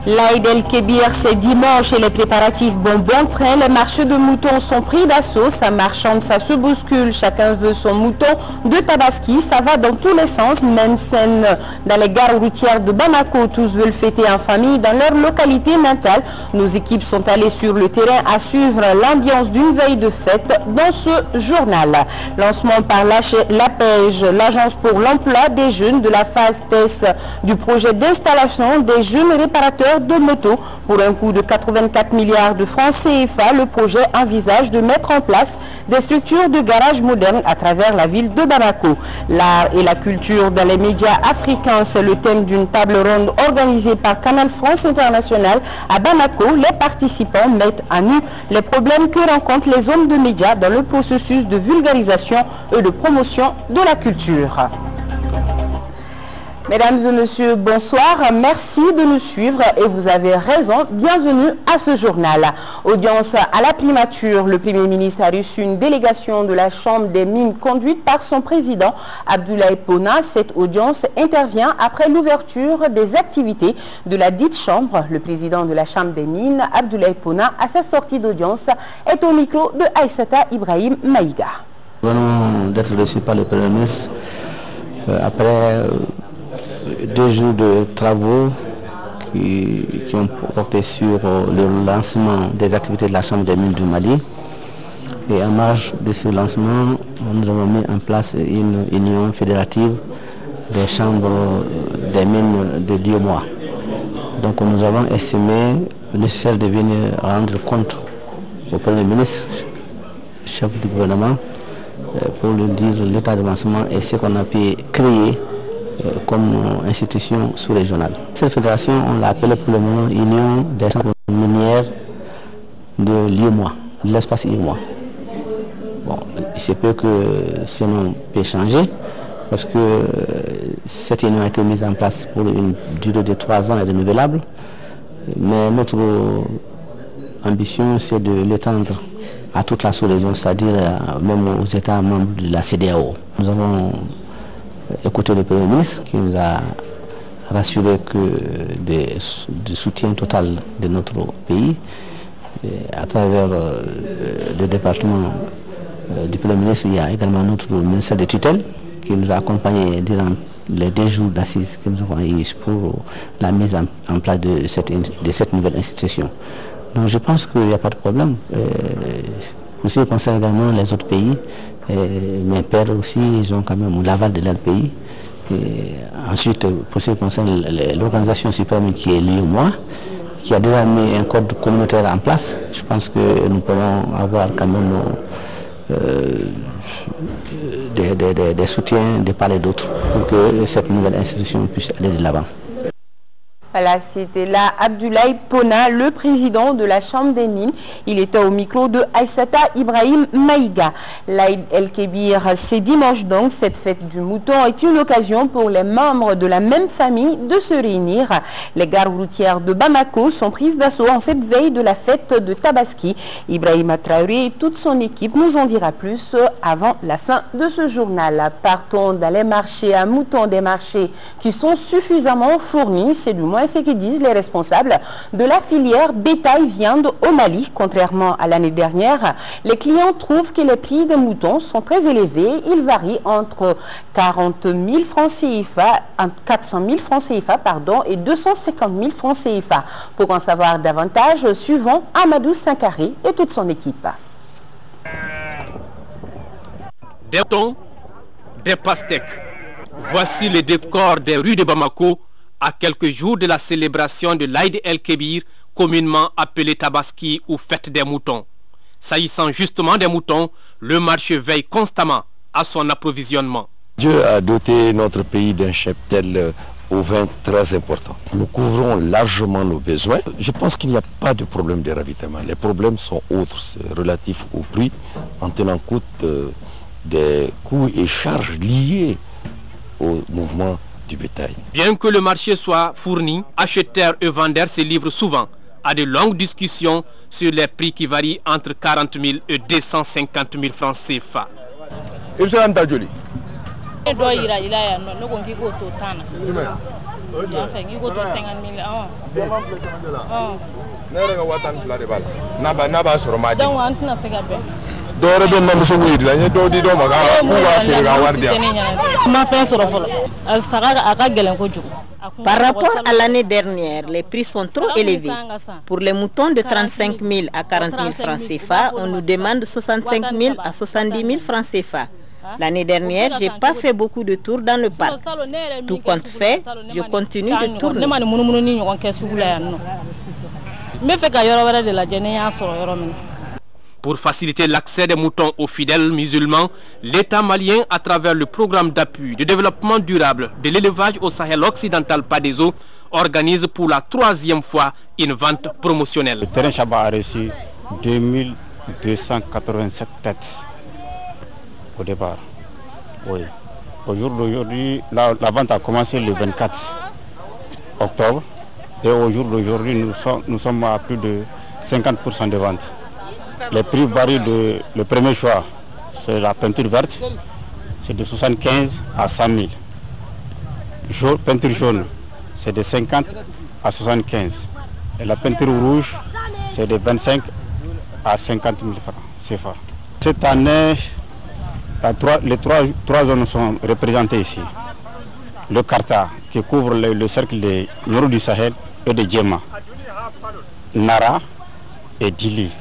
L'Aïd el-Kébir, c'est dimanche et les préparatifs vont bon train. Les marchés de moutons sont pris d'assaut. Ça marchande, ça se bouscule. Chacun veut son mouton de Tabaski. Ça va dans tous les sens. Même scène dans les gares routières de Bamako. Tous veulent fêter en famille dans leur localité natale. Nos équipes sont allées sur le terrain à suivre l'ambiance d'une veille de fête dans ce journal. Lancement par l'APEJ, l'Agence pour l'emploi des jeunes, de la phase test du projet d'installation des jeunes réparateurs de motos. Pour un coût de 84 milliards de francs CFA, le projet envisage de mettre en place des structures de garage modernes à travers la ville de Bamako. L'art et la culture dans les médias africains, c'est le thème d'une table ronde organisée par Canal France International à Bamako. Les participants mettent à nu les problèmes que rencontrent les hommes de médias dans le processus de vulgarisation et de promotion de la culture. Mesdames et messieurs, bonsoir. Merci de nous suivre et vous avez raison. Bienvenue à ce journal. Audience à la primature. Le Premier ministre a reçu une délégation de la Chambre des mines conduite par son président Abdoulaye Pona. Cette audience intervient après l'ouverture des activités de la dite Chambre. Le président de la Chambre des mines, Abdoulaye Pona, à sa sortie d'audience, est au micro de Aïssata Ibrahim Maïga. Nous venons d'être reçus par le Premier ministre après 2 jours de travaux qui ont porté sur le lancement des activités de la Chambre des mines du Mali. Et en marge de ce lancement, nous avons mis en place une union fédérative des chambres des mines de Lyomois. Donc nous avons estimé nécessaire de venir rendre compte au Premier ministre, chef du gouvernement, pour lui dire l'état d'avancement et ce qu'on a pu créer comme institution sous-régionale. Cette fédération, on l'a appelée pour le moment Union des chambres minières de Lyomois, de l'espace Lyomois. Bon, il se peut que ce nom peut changer parce que cette union a été mise en place pour une durée de 3 ans et renouvelable. Mais notre ambition, c'est de l'étendre à toute la sous-région, c'est-à-dire même aux États membres de la CEDEAO. Nous avons écouté le Premier ministre qui nous a rassuré que du soutien total de notre pays à travers le département du Premier ministre. Il y a également notre ministère de tutelle qui nous a accompagnés durant les 2 jours d'assises que nous avons eu pour la mise en place de cette nouvelle institution. Donc je pense qu'il n'y a pas de problème. Pour ce qui concerne également les autres pays, mes pères aussi, ils ont quand même l'aval de leur pays. Et ensuite, pour ce qui concerne l'organisation suprême qui est Lyomois, qui a déjà mis un code communautaire en place, je pense que nous pourrons avoir quand même des soutiens de part et d'autre pour que cette nouvelle institution puisse aller de l'avant. Voilà, c'était là Abdoulaye Pona, le président de la Chambre des mines. Il était au micro de Aïssata Ibrahim Maïga. L'Aïd el-Kébir, c'est dimanche donc. Cette fête du mouton est une occasion pour les membres de la même famille de se réunir. Les gares routières de Bamako sont prises d'assaut en cette veille de la fête de Tabaski. Ibrahima Traoré et toute son équipe nous en dira plus avant la fin de ce journal. Partons dans les marchés à moutons, des marchés qui sont suffisamment fournis, c'est du moins ce que disent les responsables de la filière bétail-viande au Mali. Contrairement à l'année dernière, les clients trouvent que les prix des moutons sont très élevés. Ils varient entre 40 000 francs CFA, 400 000 francs CFA et 250 000 francs CFA. Pour en savoir davantage, suivons Amadou Sankari et toute son équipe. Des moutons, des pastèques. Voici le décor des rues de Bamako à quelques jours de la célébration de l'Aïd el-Kébir, communément appelée Tabaski ou fête des moutons. S'agissant justement des moutons, le marché veille constamment à son approvisionnement. Dieu a doté notre pays d'un cheptel au vin très important. Nous couvrons largement nos besoins. Je pense qu'il n'y a pas de problème de ravitaillement. Les problèmes sont autres, relatifs au prix, en tenant compte des coûts et charges liés au mouvement du bétail. Bien que le marché soit fourni, acheteurs et vendeurs se livrent souvent à de longues discussions sur les prix qui varient entre 40 000 et 250 000 francs CFA. Par rapport à l'année dernière, les prix sont trop élevés. Pour les moutons de 35 000 à 40 000 francs CFA, on nous demande 65 000 à 70 000 francs CFA. L'année dernière, je n'ai pas fait beaucoup de tours dans le parc. Tout compte fait, je continue de tourner. Pour faciliter l'accès des moutons aux fidèles musulmans, l'État malien, à travers le programme d'appui de développement durable de l'élevage au Sahel occidental PADESO, organise pour la 3e fois une vente promotionnelle. Le terrain Chaba a reçu 2287 têtes au départ. Oui. Au jour d'aujourd'hui, la vente a commencé le 24 octobre et au jour d'aujourd'hui, nous sommes à plus de 50% de vente. Les prix varient le premier choix, c'est la peinture verte, c'est de 75 à 100 000. Peinture jaune, c'est de 50 à 75. Et la peinture rouge, c'est de 25 à 50 000 francs CFA. Cette année, les trois zones sont représentées ici. Le Karta, qui couvre le cercle de Nord du Sahel et de Djema, Nara et Dili.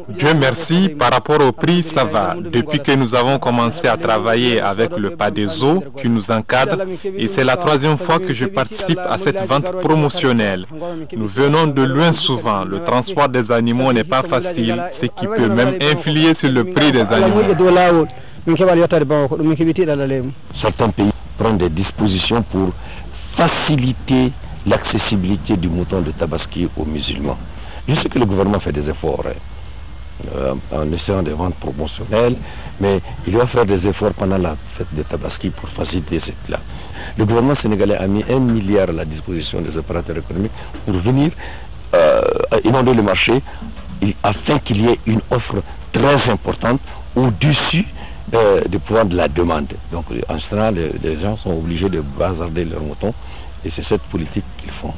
Dieu merci, par rapport au prix, ça va. Depuis que nous avons commencé à travailler avec le PADESO qui nous encadre, et c'est la 3e fois que je participe à cette vente promotionnelle. Nous venons de loin souvent. Le transport des animaux n'est pas facile, ce qui peut même influer sur le prix des animaux. Certains pays prennent des dispositions pour faciliter l'accessibilité du mouton de Tabaski aux musulmans. Je sais que le gouvernement fait des efforts en essayant des ventes promotionnelles, mais il doit faire des efforts pendant la fête de Tabaski pour faciliter cela. Le gouvernement sénégalais a mis 1 milliard à la disposition des opérateurs économiques pour venir inonder le marché afin qu'il y ait une offre très importante au-dessus du pouvoir de la demande. Donc en général, les gens sont obligés de bazarder leurs moutons. Et c'est cette politique qu'ils font.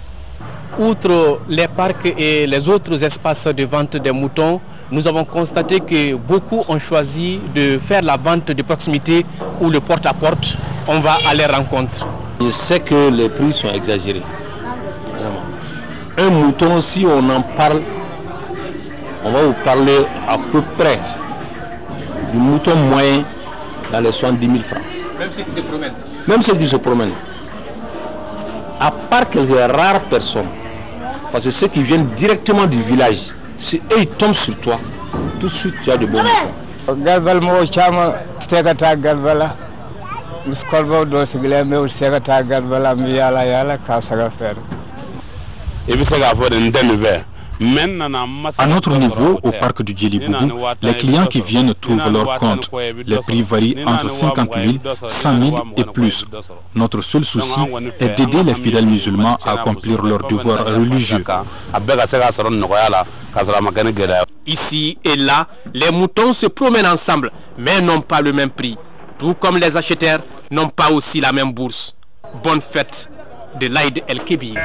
Outre les parcs et les autres espaces de vente des moutons, nous avons constaté que beaucoup ont choisi de faire la vente de proximité ou le porte-à-porte. On va à leur rencontre. Je sais que les prix sont exagérés. Un mouton, si on en parle, on va vous parler à peu près du mouton moyen dans les 70 000 francs. Même ceux qui se promènent. Même ceux qui se promènent. À part quelques rares personnes, parce que ceux qui viennent directement du village, si eux ils tombent sur toi, tout de suite tu as de bons moutons. À notre niveau, au parc du Djelibougou, les clients qui viennent trouvent leur compte. Les prix varient entre 50 000, 100 000 et plus. Notre seul souci est d'aider les fidèles musulmans à accomplir leurs devoirs religieux. Ici et là, les moutons se promènent ensemble, mais n'ont pas le même prix. Tout comme les acheteurs n'ont pas aussi la même bourse. Bonne fête de l'Aïd el-Kébir.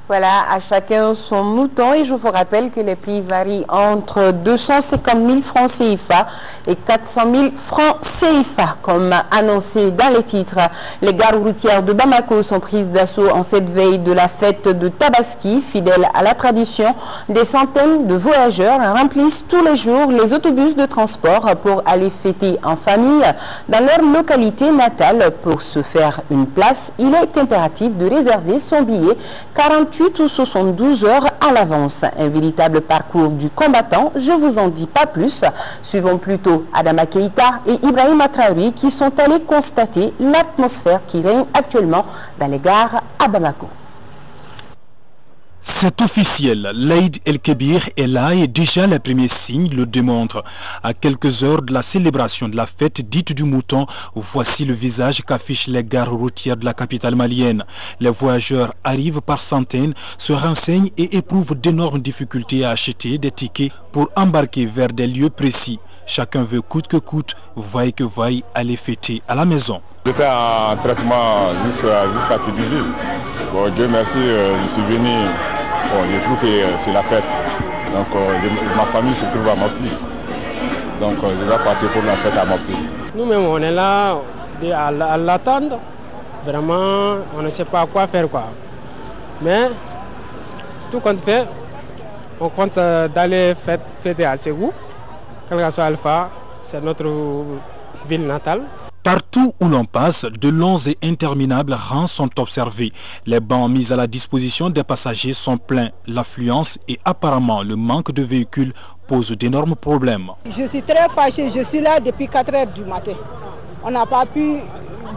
Voilà, à chacun son mouton et je vous rappelle que les prix varient entre 250 000 francs CFA et 400 000 francs CFA, comme annoncé dans les titres. Les gares routières de Bamako sont prises d'assaut en cette veille de la fête de Tabaski. Fidèles à la tradition, des centaines de voyageurs remplissent tous les jours les autobus de transport pour aller fêter en famille dans leur localité natale. Pour se faire une place, il est impératif de réserver son billet 48 ou 72 heures à l'avance. Un véritable parcours du combattant, je vous en dis pas plus. Suivons plutôt Adama Keïta et Ibrahima Traoré qui sont allés constater l'atmosphère qui règne actuellement dans les gares à Bamako. C'est officiel, l'Aïd el-Kébir est là et déjà les premiers signes le démontrent. À quelques heures de la célébration de la fête dite du mouton, voici le visage qu'affichent les gares routières de la capitale malienne. Les voyageurs arrivent par centaines, se renseignent et éprouvent d'énormes difficultés à acheter des tickets pour embarquer vers des lieux précis. Chacun veut coûte que coûte, vaille que vaille, aller fêter à la maison. J'étais en traitement jusqu'à Tidizi. Bon, Dieu merci, je suis venu. Bon, je trouve que c'est la fête. Donc ma famille se trouve à Mopti. Donc je vais partir pour la fête à Mopti. Nous-mêmes, on est là à l'attendre. Vraiment, on ne sait pas quoi faire, quoi. Mais tout compte fait, on compte d'aller fêter à Ségou. Quel que soit Alpha, c'est notre ville natale. Partout où l'on passe, de longs et interminables rangs sont observés. Les bancs mis à la disposition des passagers sont pleins. L'affluence et apparemment le manque de véhicules pose d'énormes problèmes. Je suis très fâchée, je suis là depuis 4 h du matin. On n'a pas pu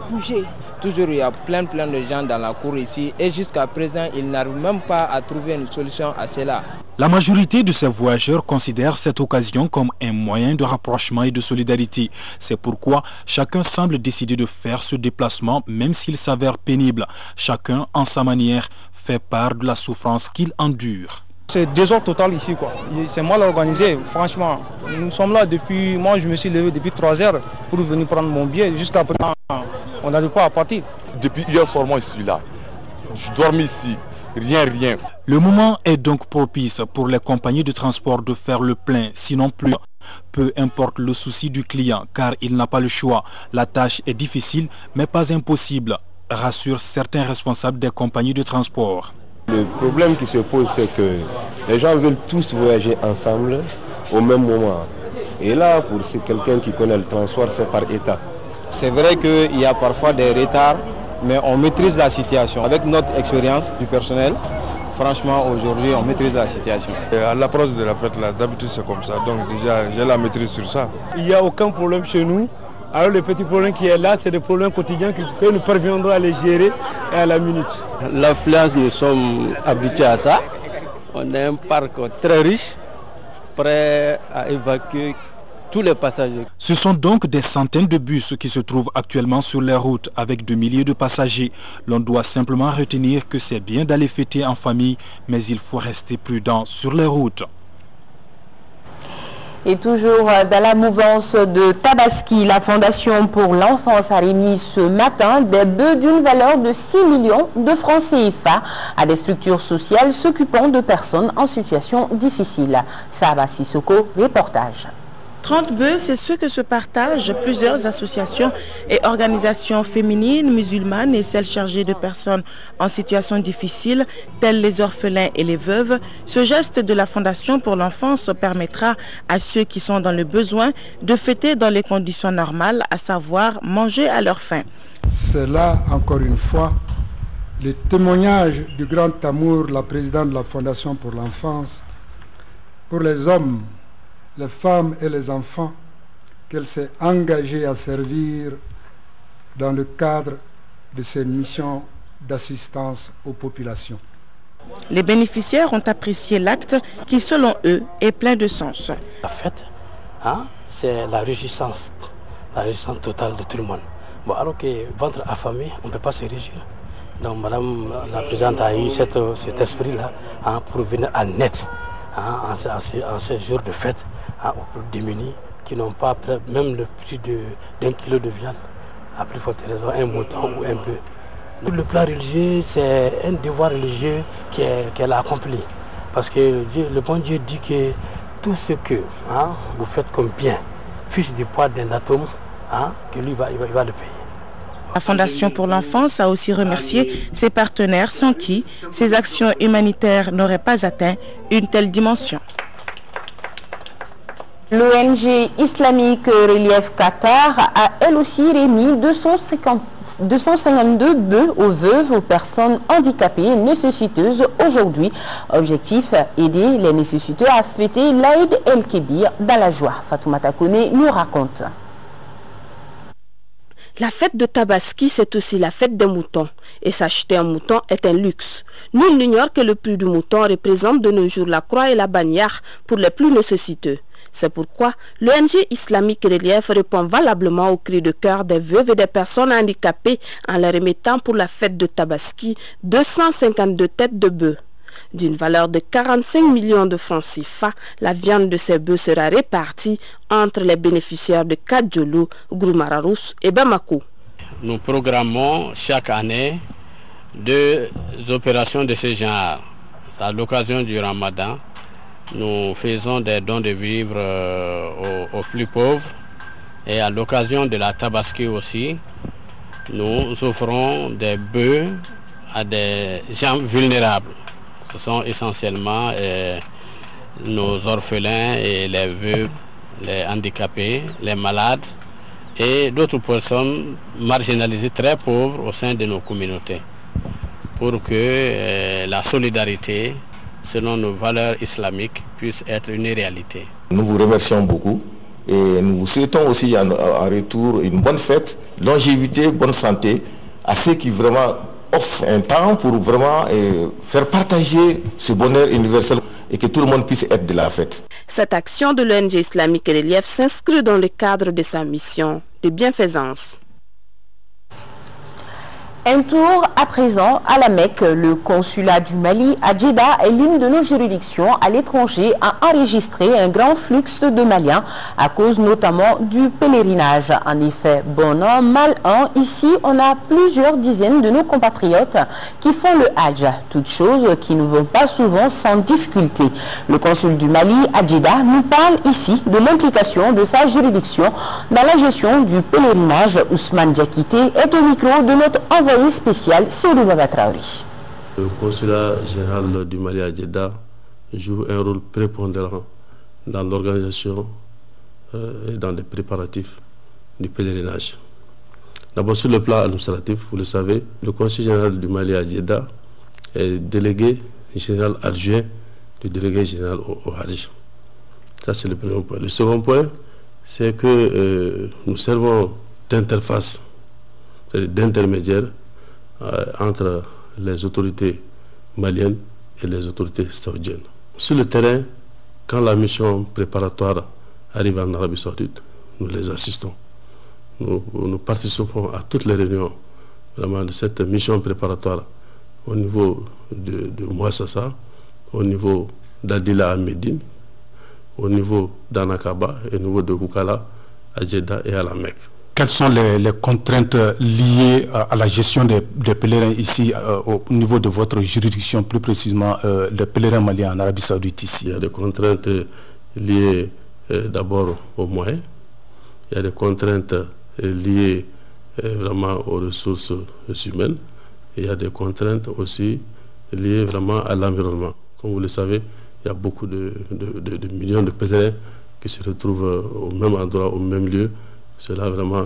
bouger. Toujours il y a plein de gens dans la cour ici et jusqu'à présent ils n'arrivent même pas à trouver une solution à cela. La majorité de ces voyageurs considèrent cette occasion comme un moyen de rapprochement et de solidarité. C'est pourquoi chacun semble décider de faire ce déplacement même s'il s'avère pénible. Chacun, en sa manière, fait part de la souffrance qu'il endure. C'est désordre total ici, quoi. C'est mal organisé, franchement. Nous sommes là depuis, moi je me suis levé depuis 3 h pour venir prendre mon billet. Jusqu'à présent, on n'arrive pas à partir. Depuis hier soir, moi je suis là. Je dors ici, rien. Le moment est donc propice pour les compagnies de transport de faire le plein, sinon plus. Peu importe le souci du client, car il n'a pas le choix. La tâche est difficile, mais pas impossible, rassurent certains responsables des compagnies de transport. Le problème qui se pose, c'est que les gens veulent tous voyager ensemble au même moment. Et là, pour quelqu'un qui connaît le transport, c'est par état. C'est vrai qu'il y a parfois des retards, mais on maîtrise la situation. Avec notre expérience du personnel, franchement, aujourd'hui, on maîtrise la situation. Et à l'approche de la fête, là, d'habitude, c'est comme ça. Donc déjà, j'ai la maîtrise sur ça. Il n'y a aucun problème chez nous. Alors le petit problème qui est là, c'est des problèmes quotidiens que nous parviendrons à les gérer et à la minute. L'affluence, nous sommes habitués à ça. On a un parc très riche, prêt à évacuer tous les passagers. Ce sont donc des centaines de bus qui se trouvent actuellement sur les routes avec de milliers de passagers. L'on doit simplement retenir que c'est bien d'aller fêter en famille, mais il faut rester prudent sur les routes. Et toujours dans la mouvance de Tabaski, la Fondation pour l'enfance a remis ce matin des bœufs d'une valeur de 6 millions de francs CFA à des structures sociales s'occupant de personnes en situation difficile. Saba Sissoko, reportage. 30 bœufs, c'est ce que se partagent plusieurs associations et organisations féminines, musulmanes et celles chargées de personnes en situation difficile, telles les orphelins et les veuves. Ce geste de la Fondation pour l'enfance permettra à ceux qui sont dans le besoin de fêter dans les conditions normales, à savoir manger à leur faim. C'est là, encore une fois, le témoignage du grand amour de la présidente de la Fondation pour l'enfance pour les hommes, les femmes et les enfants qu'elle s'est engagée à servir dans le cadre de ses missions d'assistance aux populations. Les bénéficiaires ont apprécié l'acte qui, selon eux, est plein de sens. La fête, c'est la réjouissance totale de tout le monde. Bon, alors que ventre affamé, on ne peut pas se réjouir. Donc Madame la Présidente a eu cet esprit-là pour venir en aide. En ces jours de fête aux plus démunis qui n'ont pas même le prix d'1 kilo de viande, à plus forte raison un mouton ou un bœuf. Le plan religieux, c'est un devoir religieux qu'elle a accompli. Parce que le bon Dieu dit que tout ce que vous faites comme bien, fût-ce du poids d'un atome, que lui il va le payer. La Fondation pour l'enfance a aussi remercié ses partenaires sans qui ces actions humanitaires n'auraient pas atteint une telle dimension. L'ONG islamique Relief Qatar a elle aussi remis 252 bœufs aux veuves, aux personnes handicapées et nécessiteuses aujourd'hui. Objectif, aider les nécessiteux à fêter l'Aïd el-Kébir dans la joie. Fatoumata Kone nous raconte. La fête de Tabaski, c'est aussi la fête des moutons. Et s'acheter un mouton est un luxe. Nul n'ignore que le prix du mouton représente de nos jours la croix et la bannière pour les plus nécessiteux. C'est pourquoi l'ONG islamique Relief répond valablement aux cris de cœur des veuves et des personnes handicapées en leur remettant pour la fête de Tabaski 252 têtes de bœufs. D'une valeur de 45 millions de francs CFA, la viande de ces bœufs sera répartie entre les bénéficiaires de Kadjolo, Groumararous et Bamako. Nous programmons chaque année 2 opérations de ce genre. À l'occasion du Ramadan, nous faisons des dons de vivres aux plus pauvres et à l'occasion de la Tabaski aussi, nous offrons des bœufs à des gens vulnérables. Ce sont essentiellement nos orphelins et les veuves, les handicapés, les malades et d'autres personnes marginalisées très pauvres au sein de nos communautés, pour que la solidarité, selon nos valeurs islamiques, puisse être une réalité. Nous vous remercions beaucoup et nous vous souhaitons aussi en retour une bonne fête, longévité, bonne santé à ceux qui vraiment offrent un temps pour vraiment faire partager ce bonheur universel et que tout le monde puisse être de la fête. Cette action de l'ONG islamique Relief s'inscrit dans le cadre de sa mission de bienfaisance. Un tour à présent à la Mecque. Le consulat du Mali à Djeddah est l'une de nos juridictions à l'étranger a enregistré un grand flux de Maliens à cause notamment du pèlerinage. En effet, bon an, mal an, ici on a plusieurs dizaines de nos compatriotes qui font le Hajj, toutes choses qui ne vont pas souvent sans difficulté. Le consul du Mali à Djeddah nous parle ici de l'implication de sa juridiction dans la gestion du pèlerinage. Ousmane Diakité est au micro de notre envoyé spécial Seydou Baba Traoré. Le consulat général du Mali à Djeddah joue un rôle prépondérant dans l'organisation et dans les préparatifs du pèlerinage. D'abord sur le plan administratif, vous le savez, le consulat général du Mali à Djeddah est délégué général adjoint du délégué général au Hajj. Ça c'est le premier point. Le second point, c'est que nous servons d'interface, d'intermédiaire entre les autorités maliennes et les autorités saoudiennes. Sur le terrain, quand la mission préparatoire arrive en Arabie Saoudite, nous les assistons. Nous participons à toutes les réunions vraiment de cette mission préparatoire au niveau de Mouassassa, au niveau d'Adila à Médine, au niveau d'Anakaba et au niveau de Koukala à Djeddah et à la Mecque. Quelles sont les contraintes liées à la gestion des pèlerins ici au niveau de votre juridiction, plus précisément les pèlerins maliens en Arabie Saoudite ici? Il y a des contraintes liées d'abord aux moyens, il y a des contraintes liées vraiment aux ressources humaines, et il y a des contraintes aussi liées vraiment à l'environnement. Comme vous le savez, il y a beaucoup de millions de pèlerins qui se retrouvent au même endroit, au même lieu. Cela vraiment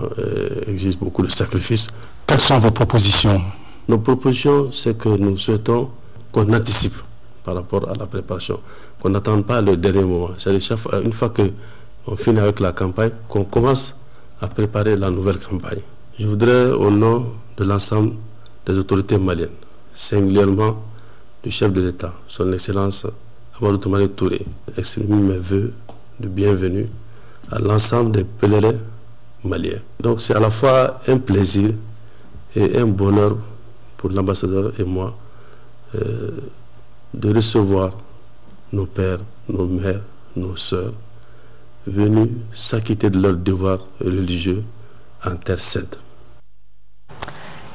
exige beaucoup de sacrifices. Quelles sont vos propositions? Nos propositions, c'est que nous souhaitons qu'on anticipe par rapport à la préparation, qu'on n'attende pas le dernier moment. C'est-à-dire une fois qu'on finit avec la campagne, qu'on commence à préparer la nouvelle campagne. Je voudrais, au nom de l'ensemble des autorités maliennes, singulièrement du chef de l'État, son Excellence Amadou Toumani Touré, exprimer mes vœux de bienvenue à l'ensemble des pèlerins maliens. Donc c'est à la fois un plaisir et un bonheur pour l'ambassadeur et moi de recevoir nos pères, nos mères, nos sœurs venus s'acquitter de leurs devoirs religieux en terre sainte.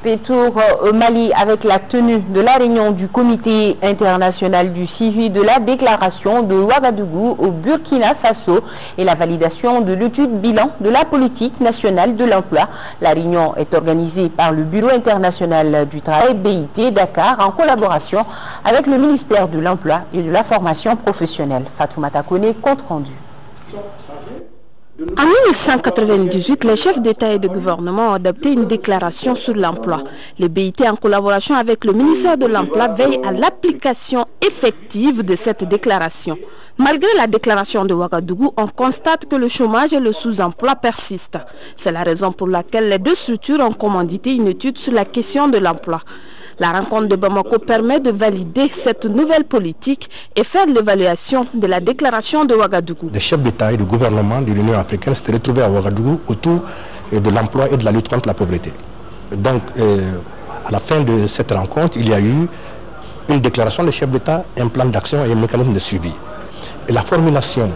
Retour au Mali avec la tenue de la réunion du comité international du suivi de la déclaration de Ouagadougou au Burkina Faso et la validation de l'étude bilan de la politique nationale de l'emploi. La réunion est organisée par le Bureau international du travail BIT Dakar en collaboration avec le ministère de l'Emploi et de la formation professionnelle. Fatoumata Kone, compte rendu. En 1998, les chefs d'État et de gouvernement ont adopté une déclaration sur l'emploi. Le BIT, en collaboration avec le ministère de l'Emploi, veille à l'application effective de cette déclaration. Malgré la déclaration de Ouagadougou, on constate que le chômage et le sous-emploi persistent. C'est la raison pour laquelle les deux structures ont commandité une étude sur la question de l'emploi. La rencontre de Bamako permet de valider cette nouvelle politique et faire l'évaluation de la déclaration de Ouagadougou. Les chefs d'État et de gouvernement de l'Union africaine s'étaient retrouvés à Ouagadougou autour de l'emploi et de la lutte contre la pauvreté. Donc, à la fin de cette rencontre, il y a eu une déclaration du chef d'État, un plan d'action et un mécanisme de suivi. Et la formulation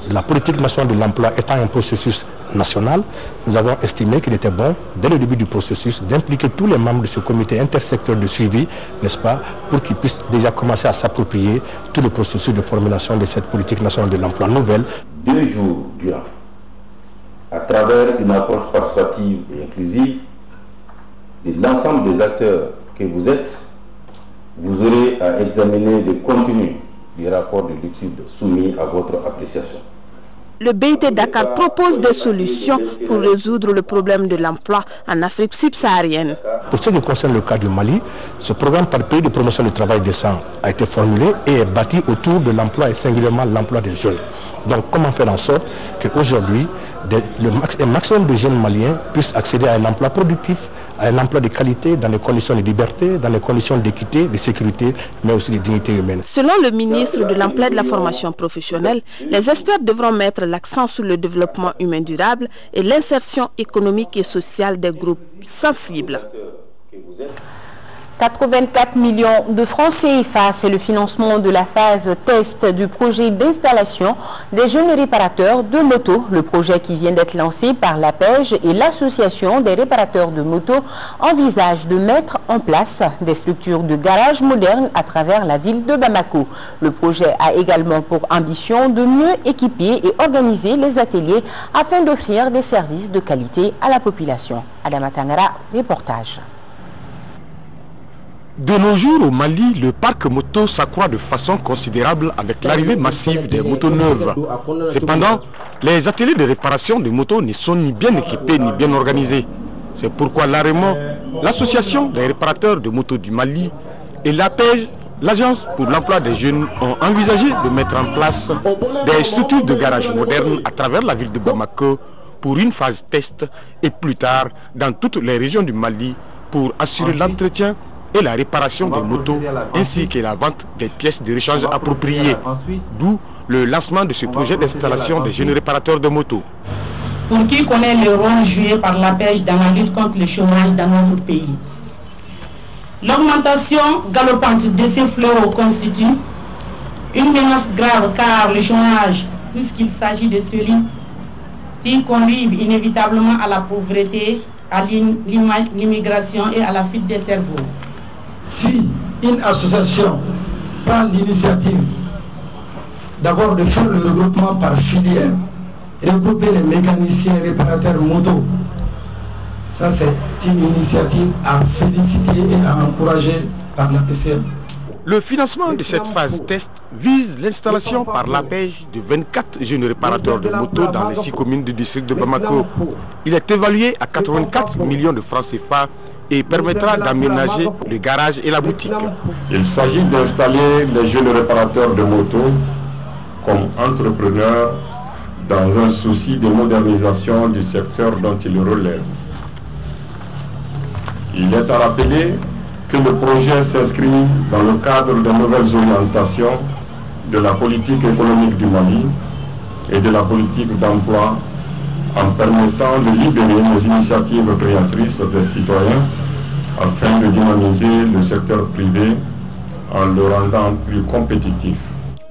de la politique nationale de l'emploi étant un processus national, nous avons estimé qu'il était bon, dès le début du processus, d'impliquer tous les membres de ce comité intersecteur de suivi, n'est-ce pas, pour qu'ils puissent déjà commencer à s'approprier tout le processus de formulation de cette politique nationale de l'emploi nouvelle. 2 jours durant, à travers une approche participative et inclusive de l'ensemble des acteurs que vous êtes, vous aurez à examiner le contenu des rapports de l'étude soumis à votre appréciation. Le BIT Dakar propose des solutions pour résoudre le problème de l'emploi en Afrique subsaharienne. Pour ce qui concerne le cas du Mali, ce programme par pays de promotion du travail décent a été formulé et est bâti autour de l'emploi et singulièrement l'emploi des jeunes. Donc comment faire en sorte qu'aujourd'hui, un maximum de jeunes maliens puissent accéder à un emploi productif, à un emploi de qualité, dans les conditions de liberté, dans les conditions d'équité, de sécurité, mais aussi de dignité humaine. Selon le ministre de l'Emploi et de la Formation professionnelle, les experts devront mettre l'accent sur le développement humain durable et l'insertion économique et sociale des groupes sensibles. 84 millions de francs CFA, c'est le financement de la phase test du projet d'installation des jeunes réparateurs de motos. Le projet qui vient d'être lancé par l'APEJ et l'association des réparateurs de motos envisage de mettre en place des structures de garage modernes à travers la ville de Bamako. Le projet a également pour ambition de mieux équiper et organiser les ateliers afin d'offrir des services de qualité à la population. Adama Tangara, reportage. De nos jours au Mali, le parc moto s'accroît de façon considérable avec l'arrivée massive des motos neuves. Cependant, les ateliers de réparation de motos ne sont ni bien équipés ni bien organisés. C'est pourquoi l'AREMO, l'association des réparateurs de motos du Mali et l'APEJ, l'agence pour l'emploi des jeunes, ont envisagé de mettre en place des structures de garage modernes à travers la ville de Bamako pour une phase test et plus tard dans toutes les régions du Mali pour assurer l'entretien et la réparation des motos ainsi que la vente des pièces de rechange appropriées. D'où le lancement de ce projet d'installation des jeunes réparateurs de motos. Pour qui connaît le rôle joué par l'APEJ dans la lutte contre le chômage dans notre pays. L'augmentation galopante de ces fléaux constitue une menace grave car le chômage, puisqu'il s'agit de celui qui conduit inévitablement à la pauvreté, à l'immigration et à la fuite des cerveaux. Si une association prend l'initiative d'abord de faire le regroupement par filière, regrouper les mécaniciens et réparateurs moto, ça c'est une initiative à féliciter et à encourager par la PCM. Le financement de cette phase test vise l'installation par l'APEJ de 24 jeunes réparateurs de motos dans les 6 communes du district de Bamako. Il est évalué à 84 millions de francs CFA et permettra d'aménager le garage et la boutique. Il s'agit d'installer les jeunes réparateurs de motos comme entrepreneurs dans un souci de modernisation du secteur dont ils relèvent. Il est à rappeler que le projet s'inscrit dans le cadre des nouvelles orientations de la politique économique du Mali et de la politique d'emploi en permettant de libérer les initiatives créatrices des citoyens afin de dynamiser le secteur privé en le rendant plus compétitif.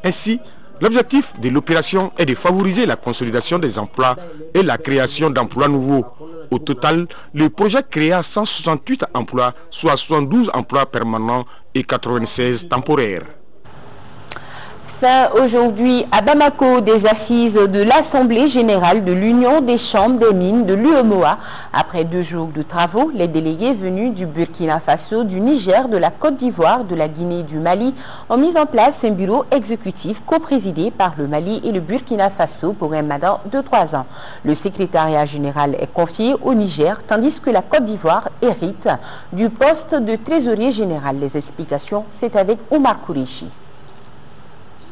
Ainsi, l'objectif de l'opération est de favoriser la consolidation des emplois et la création d'emplois nouveaux. Au total, le projet créa 168 emplois, soit 72 emplois permanents et 96 temporaires. Fin aujourd'hui à Bamako des assises de l'Assemblée générale de l'Union des chambres des mines de l'UEMOA. Après 2 jours de travaux, les délégués venus du Burkina Faso, du Niger, de la Côte d'Ivoire, de la Guinée et du Mali ont mis en place un bureau exécutif coprésidé par le Mali et le Burkina Faso pour un mandat de 3 ans. Le secrétariat général est confié au Niger, tandis que la Côte d'Ivoire hérite du poste de trésorier général. Les explications, c'est avec Omar Kourichi.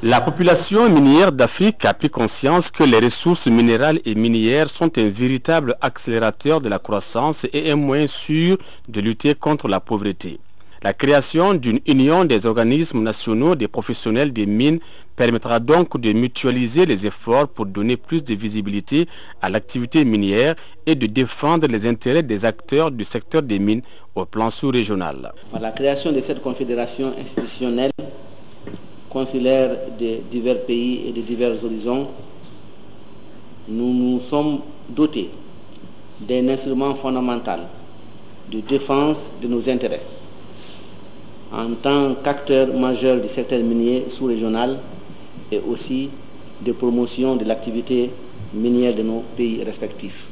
La population minière d'Afrique a pris conscience que les ressources minérales et minières sont un véritable accélérateur de la croissance et un moyen sûr de lutter contre la pauvreté. La création d'une union des organismes nationaux des professionnels des mines permettra donc de mutualiser les efforts pour donner plus de visibilité à l'activité minière et de défendre les intérêts des acteurs du secteur des mines au plan sous-régional. La création de cette confédération institutionnelle consulaire de divers pays et de divers horizons, nous nous sommes dotés d'un instrument fondamental de défense de nos intérêts en tant qu'acteur majeur du secteur minier sous-régional et aussi de promotion de l'activité minière de nos pays respectifs.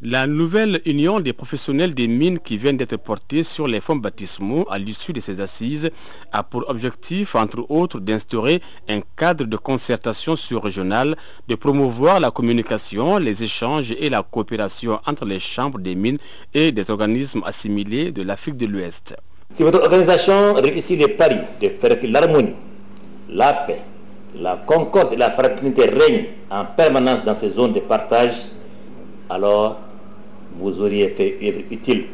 La nouvelle union des professionnels des mines qui vient d'être portée sur les fonds baptismaux à l'issue de ces assises a pour objectif, entre autres, d'instaurer un cadre de concertation sur-régionale, de promouvoir la communication, les échanges et la coopération entre les chambres des mines et des organismes assimilés de l'Afrique de l'Ouest. Si votre organisation réussit les paris de faire que l'harmonie, la paix, la concorde et la fraternité règnent en permanence dans ces zones de partage, alors vous auriez fait œuvre utile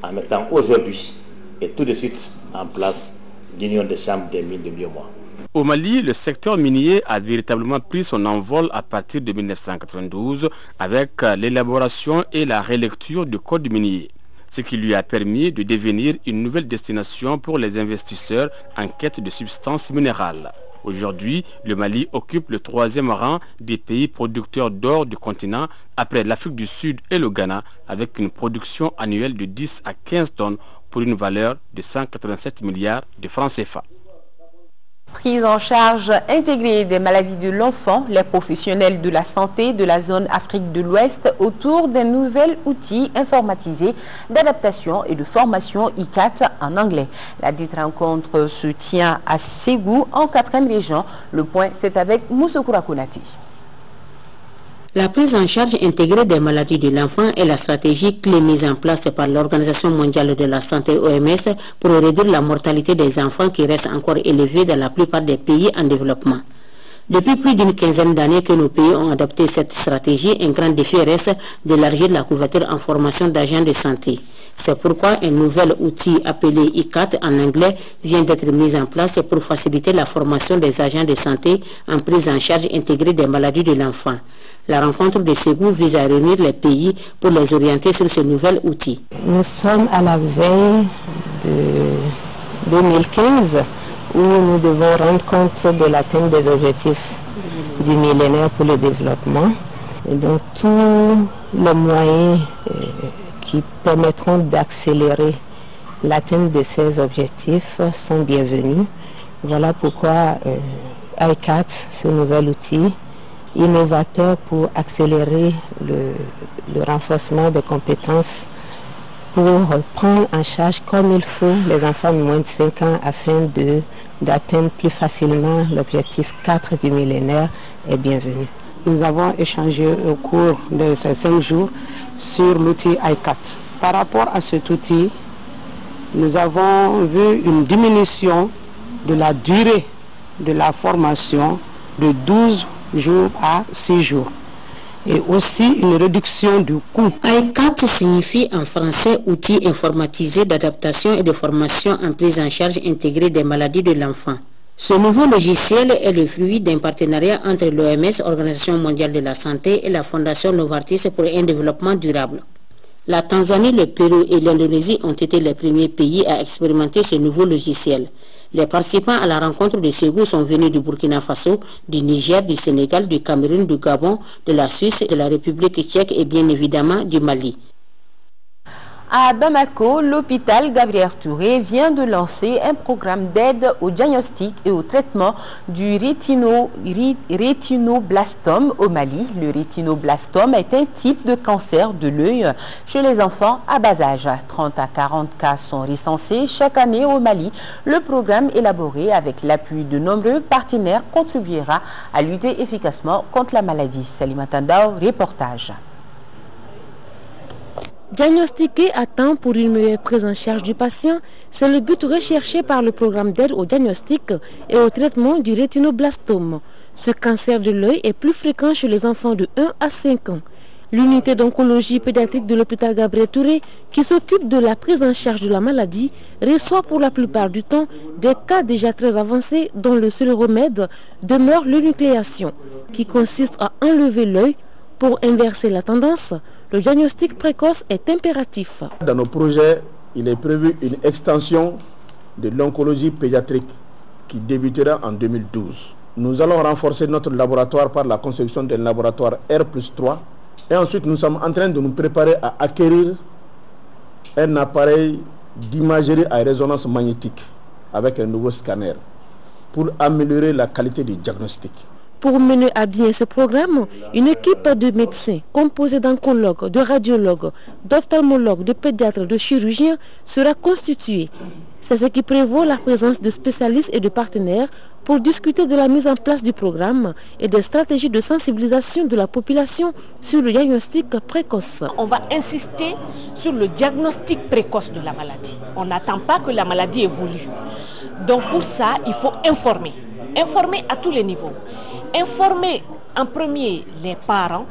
en mettant aujourd'hui et tout de suite en place l'Union des chambres des mines de Biomois. Au Mali, le secteur minier a véritablement pris son envol à partir de 1992 avec l'élaboration et la relecture du code minier, ce qui lui a permis de devenir une nouvelle destination pour les investisseurs en quête de substances minérales. Aujourd'hui, le Mali occupe le 3e rang des pays producteurs d'or du continent après l'Afrique du Sud et le Ghana avec une production annuelle de 10 à 15 tonnes pour une valeur de 187 milliards de francs CFA. Prise en charge intégrée des maladies de l'enfant, les professionnels de la santé de la zone Afrique de l'Ouest autour d'un nouvel outil informatisé d'adaptation et de formation ICAT en anglais. La dite rencontre se tient à Ségou en 4e région. Le point, c'est avec Moussokoura Konati. La prise en charge intégrée des maladies de l'enfant est la stratégie clé mise en place par l'Organisation mondiale de la santé OMS pour réduire la mortalité des enfants qui reste encore élevée dans la plupart des pays en développement. Depuis plus d'une quinzaine d'années que nos pays ont adopté cette stratégie, un grand défi reste d'élargir la couverture en formation d'agents de santé. C'est pourquoi un nouvel outil appelé ICAT en anglais vient d'être mis en place pour faciliter la formation des agents de santé en prise en charge intégrée des maladies de l'enfant. La rencontre de Ségou vise à réunir les pays pour les orienter sur ce nouvel outil. Nous sommes à la veille de 2015 où nous devons rendre compte de l'atteinte des objectifs du millénaire pour le développement. Et donc tous les moyens qui permettront d'accélérer l'atteinte de ces objectifs sont bienvenus. Voilà pourquoi ICAT, ce nouvel outil, innovateur pour accélérer le renforcement des compétences pour prendre en charge comme il faut les enfants de moins de 5 ans afin d'atteindre plus facilement l'objectif 4 du millénaire est bienvenu. Nous avons échangé au cours de ces 5 jours sur l'outil ICAT. Par rapport à cet outil, nous avons vu une diminution de la durée de la formation de 12 jours à 6 jours et aussi une réduction du coût. ICAT signifie en français outil informatisé d'adaptation et de formation en prise en charge intégrée des maladies de l'enfant. Ce nouveau logiciel est le fruit d'un partenariat entre l'OMS, Organisation mondiale de la santé, et la Fondation Novartis pour un développement durable. La Tanzanie, le Pérou et l'Indonésie ont été les premiers pays à expérimenter ce nouveau logiciel. Les participants à la rencontre de Ségou sont venus du Burkina Faso, du Niger, du Sénégal, du Cameroun, du Gabon, de la Suisse, de la République tchèque et bien évidemment du Mali. À Bamako, l'hôpital Gabriel Touré vient de lancer un programme d'aide au diagnostic et au traitement du rétinoblastome au Mali. Le rétinoblastome est un type de cancer de l'œil chez les enfants à bas âge. 30 à 40 cas sont recensés chaque année au Mali. Le programme élaboré avec l'appui de nombreux partenaires contribuera à lutter efficacement contre la maladie. Salima Tandao, reportage. Diagnostiquer à temps pour une meilleure prise en charge du patient, c'est le but recherché par le programme d'aide au diagnostic et au traitement du rétinoblastome. Ce cancer de l'œil est plus fréquent chez les enfants de 1 à 5 ans. L'unité d'oncologie pédiatrique de l'hôpital Gabriel Touré, qui s'occupe de la prise en charge de la maladie, reçoit pour la plupart du temps des cas déjà très avancés dont le seul remède demeure l'enucléation, qui consiste à enlever l'œil pour inverser la tendance. Le diagnostic précoce est impératif. Dans nos projets, il est prévu une extension de l'oncologie pédiatrique qui débutera en 2012. Nous allons renforcer notre laboratoire par la construction d'un laboratoire R+3. Et ensuite, nous sommes en train de nous préparer à acquérir un appareil d'imagerie à résonance magnétique avec un nouveau scanner pour améliorer la qualité du diagnostic. Pour mener à bien ce programme, une équipe de médecins composée d'oncologues, de radiologues, d'ophtalmologues, de pédiatres, de chirurgiens sera constituée. C'est ce qui prévaut la présence de spécialistes et de partenaires pour discuter de la mise en place du programme et des stratégies de sensibilisation de la population sur le diagnostic précoce. On va insister sur le diagnostic précoce de la maladie. On n'attend pas que la maladie évolue. Donc pour ça, il faut informer. Informer à tous les niveaux. Informer en premier les parents.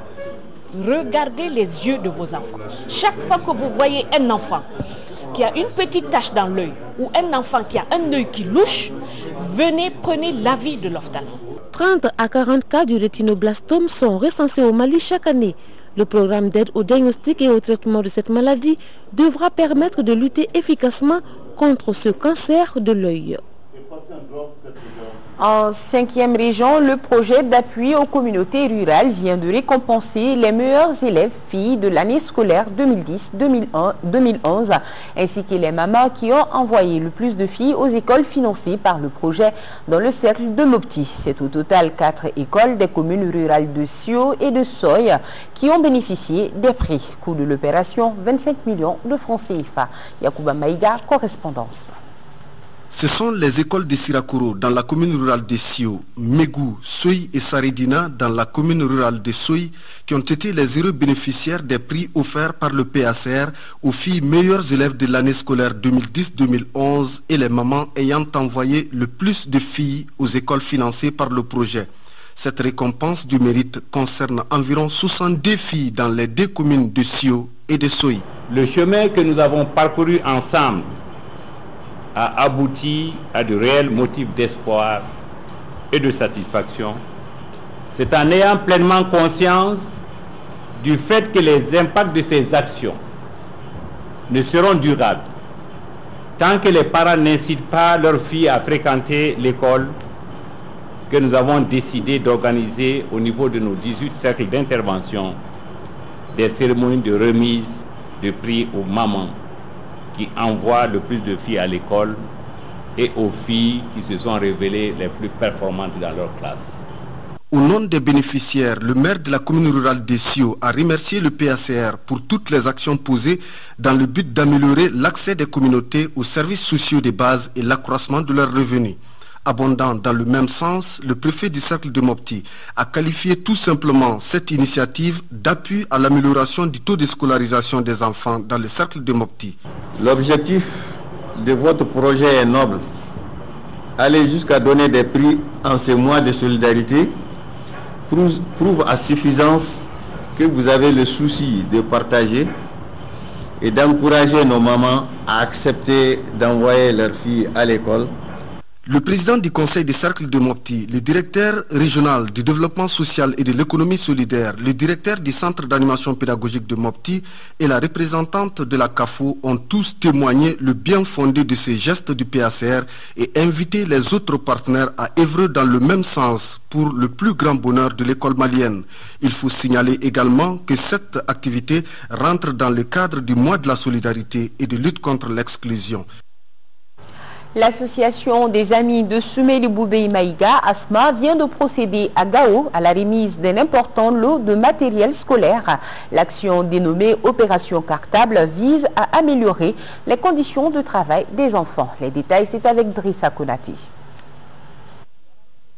Regardez les yeux de vos enfants. Chaque fois que vous voyez un enfant qui a une petite tache dans l'œil ou un enfant qui a un œil qui louche, venez, prenez l'avis de l'ophtalmo. 30 à 40 cas du rétinoblastome sont recensés au Mali chaque année. Le programme d'aide au diagnostic et au traitement de cette maladie devra permettre de lutter efficacement contre ce cancer de l'œil. En 5e région, le projet d'appui aux communautés rurales vient de récompenser les meilleurs élèves filles de l'année scolaire 2010-2011, ainsi que les mamans qui ont envoyé le plus de filles aux écoles financées par le projet dans le cercle de Mopti. C'est au total 4 écoles des communes rurales de Sio et de Soy qui ont bénéficié des prix. Coût de l'opération, 25 millions de francs CFA. Yacouba Maïga, correspondance. Ce sont les écoles de Sirakoro dans la commune rurale de Sio, Mégou, Soy et Saridina dans la commune rurale de Soy qui ont été les heureux bénéficiaires des prix offerts par le PACR aux filles meilleures élèves de l'année scolaire 2010-2011 et les mamans ayant envoyé le plus de filles aux écoles financées par le projet. Cette récompense du mérite concerne environ 62 filles dans les 2 communes de Sio et de Soy. Le chemin que nous avons parcouru ensemble a abouti à de réels motifs d'espoir et de satisfaction. C'est en ayant pleinement conscience du fait que les impacts de ces actions ne seront durables tant que les parents n'incitent pas leurs filles à fréquenter l'école que nous avons décidé d'organiser au niveau de nos 18 cercles d'intervention des cérémonies de remise de prix aux mamans qui envoient le plus de filles à l'école et aux filles qui se sont révélées les plus performantes dans leur classe. Au nom des bénéficiaires, le maire de la commune rurale de Sio a remercié le PACR pour toutes les actions posées dans le but d'améliorer l'accès des communautés aux services sociaux de base et l'accroissement de leurs revenus. Abondant dans le même sens, le préfet du cercle de Mopti a qualifié tout simplement cette initiative d'appui à l'amélioration du taux de scolarisation des enfants dans le cercle de Mopti. L'objectif de votre projet est noble. Aller jusqu'à donner des prix en ces mois de solidarité prouve à suffisance que vous avez le souci de partager et d'encourager nos mamans à accepter d'envoyer leurs filles à l'école. Le président du conseil des cercles de Mopti, le directeur régional du développement social et de l'économie solidaire, le directeur du centre d'animation pédagogique de Mopti et la représentante de la CAFO ont tous témoigné le bien fondé de ces gestes du PACR et invité les autres partenaires à œuvrer dans le même sens pour le plus grand bonheur de l'école malienne. Il faut signaler également que cette activité rentre dans le cadre du mois de la solidarité et de lutte contre l'exclusion. L'association des amis de Soumeli Boubei Maïga, ASMA, vient de procéder à Gao à la remise d'un important lot de matériel scolaire. L'action dénommée Opération Cartable vise à améliorer les conditions de travail des enfants. Les détails, c'est avec Drissa Konati.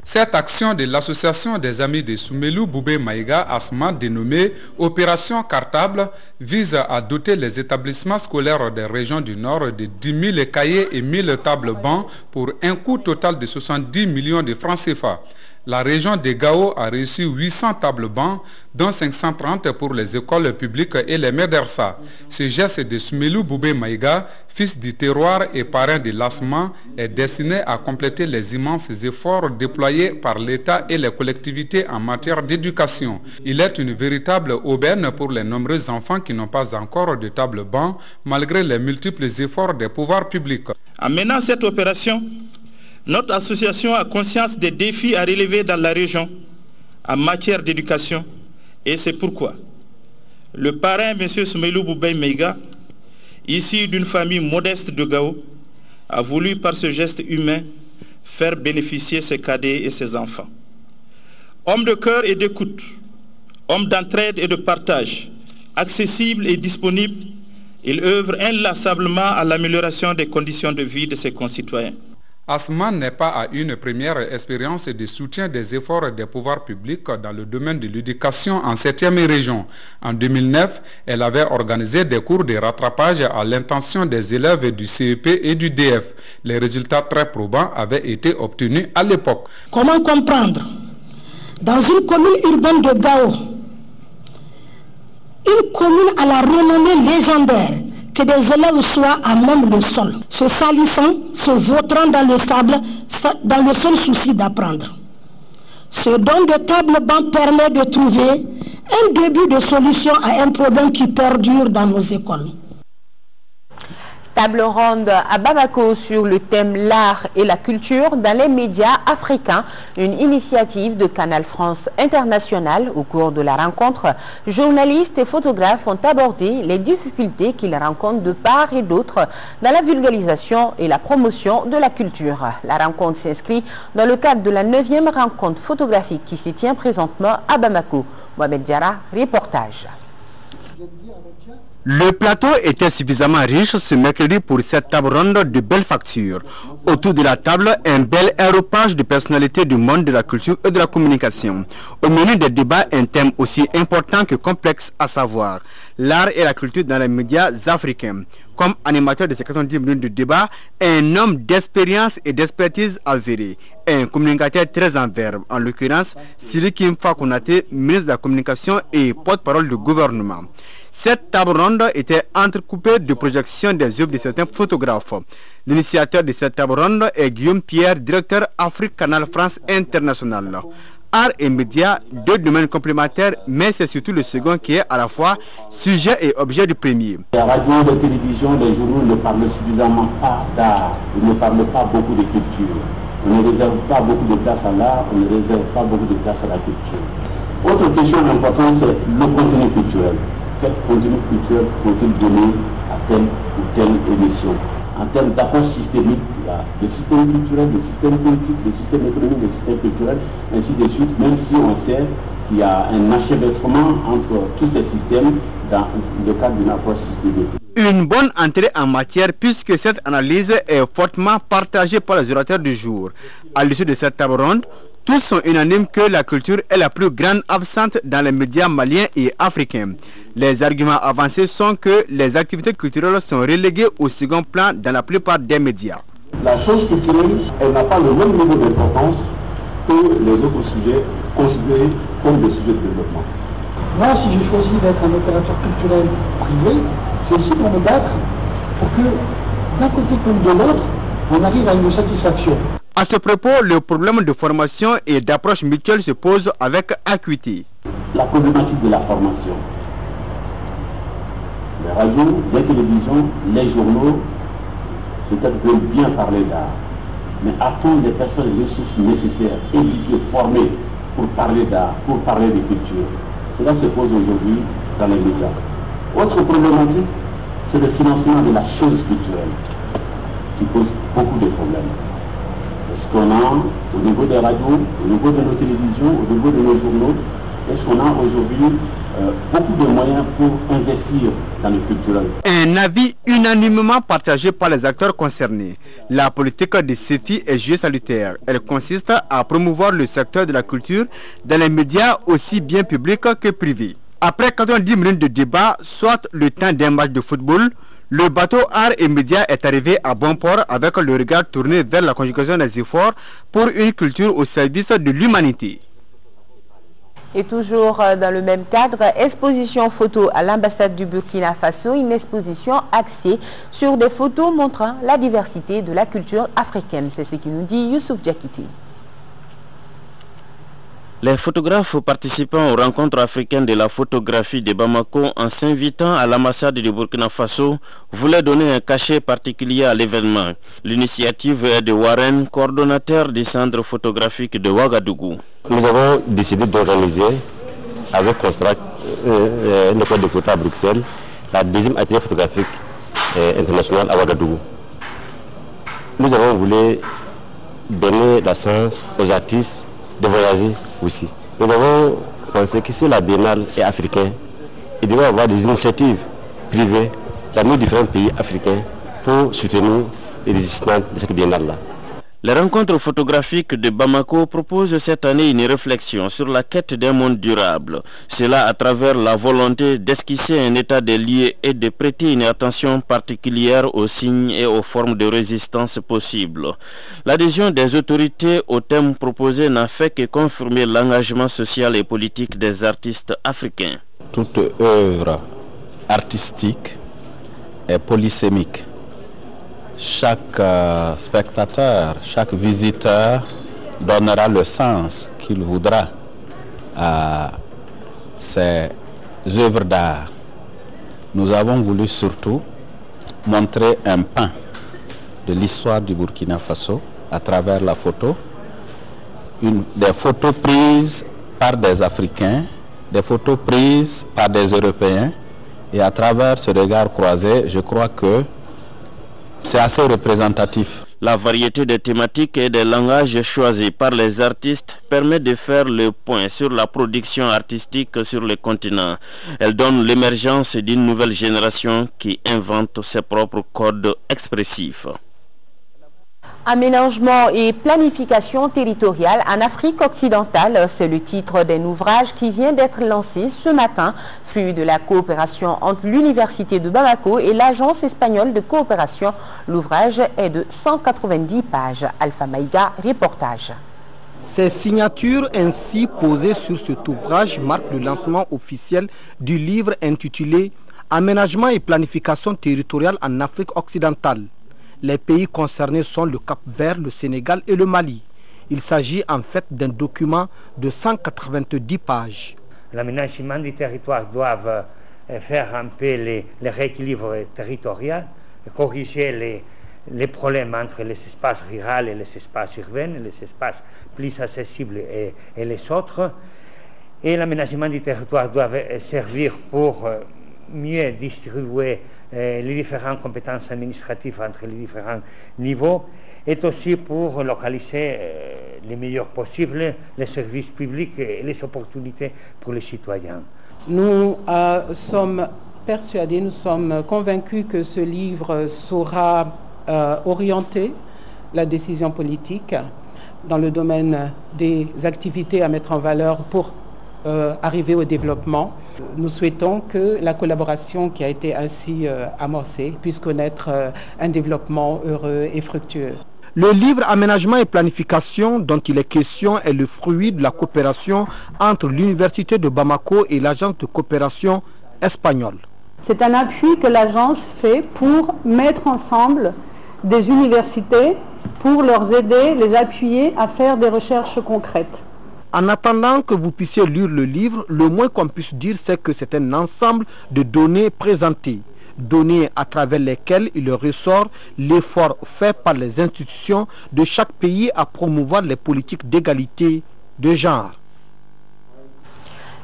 Cette action de l'association des amis de Soumelou Boubé Maïga Asma dénommée Opération Cartable vise à doter les établissements scolaires des régions du Nord de 10 000 cahiers et 1000 tables bancs pour un coût total de 70 millions de francs CFA. La région de Gao a reçu 800 tables-bancs, dont 530 pour les écoles publiques et les médersa. Ce geste de Soumelou Boubé Maïga, fils du terroir et parrain de l'Asma, est destiné à compléter les immenses efforts déployés par l'État et les collectivités en matière d'éducation. Il est une véritable aubaine pour les nombreux enfants qui n'ont pas encore de table-banc, malgré les multiples efforts des pouvoirs publics. En menant cette opération, notre association a conscience des défis à relever dans la région en matière d'éducation, et c'est pourquoi le parrain, M. Soumelou Boubé Maïga, issu d'une famille modeste de Gao, a voulu par ce geste humain faire bénéficier ses cadets et ses enfants. Homme de cœur et d'écoute, homme d'entraide et de partage, accessible et disponible, il œuvre inlassablement à l'amélioration des conditions de vie de ses concitoyens. Asma n'est pas à une première expérience de soutien des efforts des pouvoirs publics dans le domaine de l'éducation en 7e région. En 2009, elle avait organisé des cours de rattrapage à l'intention des élèves du CEP et du DF. Les résultats très probants avaient été obtenus à l'époque. Comment comprendre, dans une commune urbaine de Gao, une commune à la renommée légendaire, que des élèves soient à même le sol, se salissant, se vautrant dans le sable, dans le seul souci d'apprendre. Ce don de table-banc permet de trouver un début de solution à un problème qui perdure dans nos écoles. Table ronde à Bamako sur le thème l'art et la culture dans les médias africains, une initiative de Canal France International. Au cours de la rencontre, journalistes et photographes ont abordé les difficultés qu'ils rencontrent de part et d'autre dans la vulgarisation et la promotion de la culture. La rencontre s'inscrit dans le cadre de la 9e rencontre photographique qui se tient présentement à Bamako. Mohamed Diarra, reportage. Le plateau était suffisamment riche ce mercredi pour cette table ronde de belle facture. Autour de la table, un bel aéropage de personnalités du monde de la culture et de la communication. Au menu des débats, un thème aussi important que complexe, à savoir l'art et la culture dans les médias africains. Comme animateur de ces 90 minutes de débat, un homme d'expérience et d'expertise avérée, un communicateur très en verbe, en l'occurrence Siriki Mfa Konaté, ministre de la Communication et porte-parole du gouvernement. Cette table ronde était entrecoupée de projections des œuvres de certains photographes. L'initiateur de cette table ronde est Guillaume Pierre, directeur Afrique Canal France International. Art et médias, deux domaines complémentaires, mais c'est surtout le second qui est à la fois sujet et objet du premier. La radio, la télévision, les journaux ne parlent suffisamment pas d'art, ils ne parlent pas beaucoup de culture. On ne réserve pas beaucoup de place à l'art, on ne réserve pas beaucoup de place à la culture. Autre question importante, c'est le contenu culturel. Quel contenu culturel faut-il donner à telle ou telle émission? En termes d'approche systémique, il y a le système culturel, le système politique, le système économique, le système culturel, ainsi de suite, même si on sait qu'il y a un achevêtrement entre tous ces systèmes dans le cadre d'une approche systémique. Une bonne entrée en matière puisque cette analyse est fortement partagée par les orateurs du jour. À l'issue de cette table ronde, tous sont unanimes que la culture est la plus grande absente dans les médias maliens et africains. Les arguments avancés sont que les activités culturelles sont reléguées au second plan dans la plupart des médias. La chose culturelle, elle n'a pas le même niveau d'importance que les autres sujets considérés comme des sujets de développement. Moi, si j'ai choisi d'être un opérateur culturel privé, c'est aussi pour me battre pour que, d'un côté comme de l'autre, on arrive à une satisfaction. À ce propos, le problème de formation et d'approche mutuelle se pose avec acuité. La problématique de la formation. Les radios, les télévisions, les journaux, peut-être veulent bien parler d'art, mais a-t-on des personnes, les ressources nécessaires, éduquées, formées pour parler d'art, pour parler de culture? Cela se pose aujourd'hui dans les médias. Autre problématique, c'est le financement de la chose culturelle, qui pose beaucoup de problèmes. Est-ce qu'on a, au niveau des radios, au niveau de nos télévisions, au niveau de nos journaux, est-ce qu'on a aujourd'hui beaucoup de moyens pour investir dans le culturel? Un avis unanimement partagé par les acteurs concernés. La politique de CEFI est jugée salutaire. Elle consiste à promouvoir le secteur de la culture dans les médias aussi bien publics que privés. Après 90 minutes de débat, soit le temps d'un match de football, Le bateau Art et Médias est arrivé à bon port avec le regard tourné vers la conjugaison des efforts pour une culture au service de l'humanité. Et toujours dans le même cadre, exposition photo à l'ambassade du Burkina Faso, une exposition axée sur des photos montrant la diversité de la culture africaine. C'est ce qui nous dit Youssouf Diakité. Les photographes participant aux rencontres africaines de la photographie de Bamako en s'invitant à l'ambassade du Burkina Faso voulaient donner un cachet particulier à l'événement. L'initiative est de Warren, coordonnateur du centre photographique de Ouagadougou. Nous avons décidé d'organiser avec Construct, une école de photo à Bruxelles, la deuxième atelier photographique international à Ouagadougou. Nous avons voulu donner la chance aux artistes de voyager aussi. Nous avons pensé que si la biennale est africaine, il doit y avoir des initiatives privées dans nos différents pays africains pour soutenir les résistants de cette biennale-là. Les rencontres photographiques de Bamako proposent cette année une réflexion sur la quête d'un monde durable. Cela à travers la volonté d'esquisser un état des lieux et de prêter une attention particulière aux signes et aux formes de résistance possibles. L'adhésion des autorités au thème proposé n'a fait que confirmer l'engagement social et politique des artistes africains. Toute œuvre artistique est polysémique. Chaque spectateur, chaque visiteur donnera le sens qu'il voudra à ces œuvres d'art. Nous avons voulu surtout montrer un pan de l'histoire du Burkina Faso à travers la photo, des photos prises par des Africains, des photos prises par des Européens, et à travers ce regard croisé, je crois que c'est assez représentatif. La variété des thématiques et des langages choisis par les artistes permet de faire le point sur la production artistique sur le continent. Elle donne l'émergence d'une nouvelle génération qui invente ses propres codes expressifs. Aménagement et planification territoriale en Afrique occidentale, c'est le titre d'un ouvrage qui vient d'être lancé ce matin, fruit de la coopération entre l'Université de Bamako et l'Agence espagnole de coopération. L'ouvrage est de 190 pages. Alpha Maïga, reportage. Ces signatures ainsi posées sur cet ouvrage marquent le lancement officiel du livre intitulé « Aménagement et planification territoriale en Afrique occidentale ». Les pays concernés sont le Cap-Vert, le Sénégal et le Mali. Il s'agit en fait d'un document de 190 pages. L'aménagement du territoire doit faire un peu les rééquilibres territoriaux, corriger les problèmes entre les espaces ruraux et les espaces urbains, les espaces plus accessibles et les autres. Et l'aménagement du territoire doit servir pour mieux distribuer les différentes compétences administratives entre les différents niveaux et aussi pour localiser les meilleurs possibles les services publics et les opportunités pour les citoyens. Nous sommes persuadés, nous sommes convaincus que ce livre saura orienter la décision politique dans le domaine des activités à mettre en valeur pour arriver au développement. Nous souhaitons que la collaboration qui a été ainsi amorcée puisse connaître un développement heureux et fructueux. Le livre Aménagement et planification dont il est question est le fruit de la coopération entre l'Université de Bamako et l'Agence de coopération espagnole. C'est un appui que l'agence fait pour mettre ensemble des universités pour leur aider, les appuyer à faire des recherches concrètes. En attendant que vous puissiez lire le livre, le moins qu'on puisse dire, c'est que c'est un ensemble de données présentées, données à travers lesquelles il ressort l'effort fait par les institutions de chaque pays à promouvoir les politiques d'égalité de genre.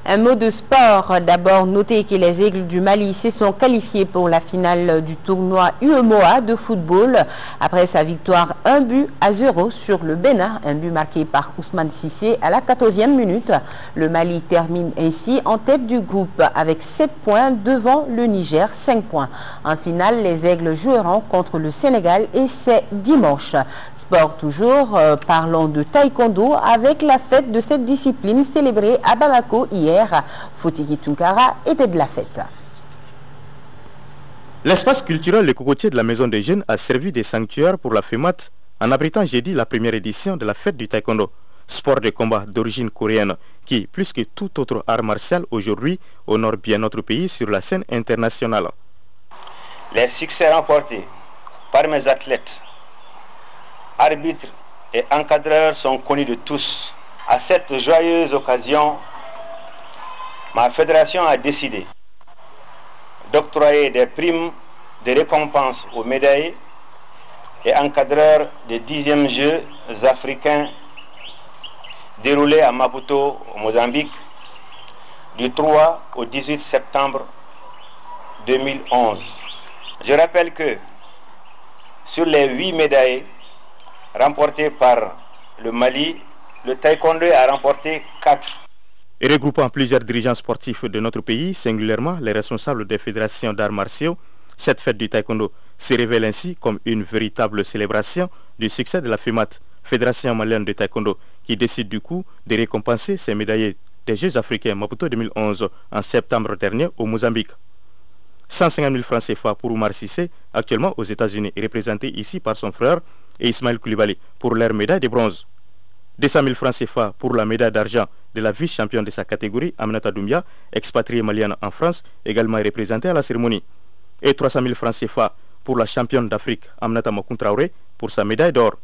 Un mot de sport. D'abord, notez que les Aigles du Mali se sont qualifiés pour la finale du tournoi UEMOA de football après sa victoire 1-0 sur le Bénin. Un but marqué par Ousmane Cissé à la 14e minute. Le Mali termine ainsi en tête du groupe avec 7 points devant le Niger, 5 points. En finale, les Aigles joueront contre le Sénégal et c'est dimanche. Sport toujours, parlons de taekwondo avec la fête de cette discipline célébrée à Bamako hier. Fotiki Tunkara était de la fête. L'espace culturel Les Cocotiers de la Maison des Jeunes a servi de sanctuaire pour la FEMAT en abritant jeudi la première édition de la fête du taekwondo, sport de combat d'origine coréenne qui, plus que tout autre art martial aujourd'hui, honore bien notre pays sur la scène internationale. Les succès remportés par mes athlètes, arbitres et encadreurs sont connus de tous. À cette joyeuse occasion, ma fédération a décidé d'octroyer des primes de récompense aux médaillés et encadreurs des 10e Jeux africains déroulés à Maputo, au Mozambique, du 3 au 18 septembre 2011. Je rappelle que sur les 8 médailles remportées par le Mali, le taekwondo a remporté 4. Et regroupant plusieurs dirigeants sportifs de notre pays, singulièrement les responsables des fédérations d'arts martiaux, cette fête du taekwondo se révèle ainsi comme une véritable célébration du succès de la FEMAT, Fédération malienne de taekwondo, qui décide du coup de récompenser ses médaillés des Jeux africains Maputo 2011 en septembre dernier au Mozambique. 150 000 francs CFA pour Oumar Sissé, actuellement aux États-Unis, représenté ici par son frère, et Ismaël Koulibaly pour leur médaille de bronze. 200 000 francs CFA pour la médaille d'argent de la vice-championne de sa catégorie, Aminata Doumbia, expatriée malienne en France, également représentée à la cérémonie. Et 300 000 francs CFA pour la championne d'Afrique, Aminata Makoun Traoré, pour sa médaille d'or.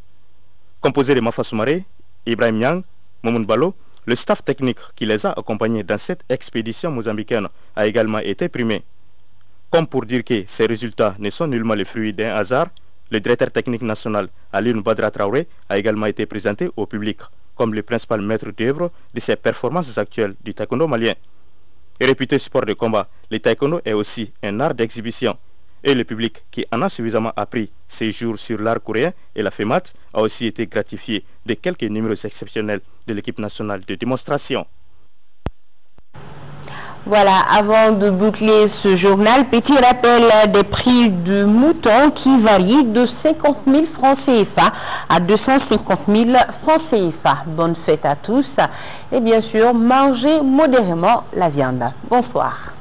Composé de Mafa Soumaré, Ibrahim Niang, Momoun Balo, le staff technique qui les a accompagnés dans cette expédition mozambicaine a également été primé. Comme pour dire que ces résultats ne sont nullement le fruit d'un hasard, le directeur technique national, Alioune Badra Traoré, a également été présenté au public comme le principal maître d'œuvre de ces performances actuelles du taekwondo malien. Et réputé sport de combat, le taekwondo est aussi un art d'exhibition. Et le public qui en a suffisamment appris ces jours sur l'art coréen et la FEMAT a aussi été gratifié de quelques numéros exceptionnels de l'équipe nationale de démonstration. Voilà, avant de boucler ce journal, petit rappel des prix du mouton qui varient de 50 000 francs CFA à 250 000 francs CFA. Bonne fête à tous et bien sûr, mangez modérément la viande. Bonsoir.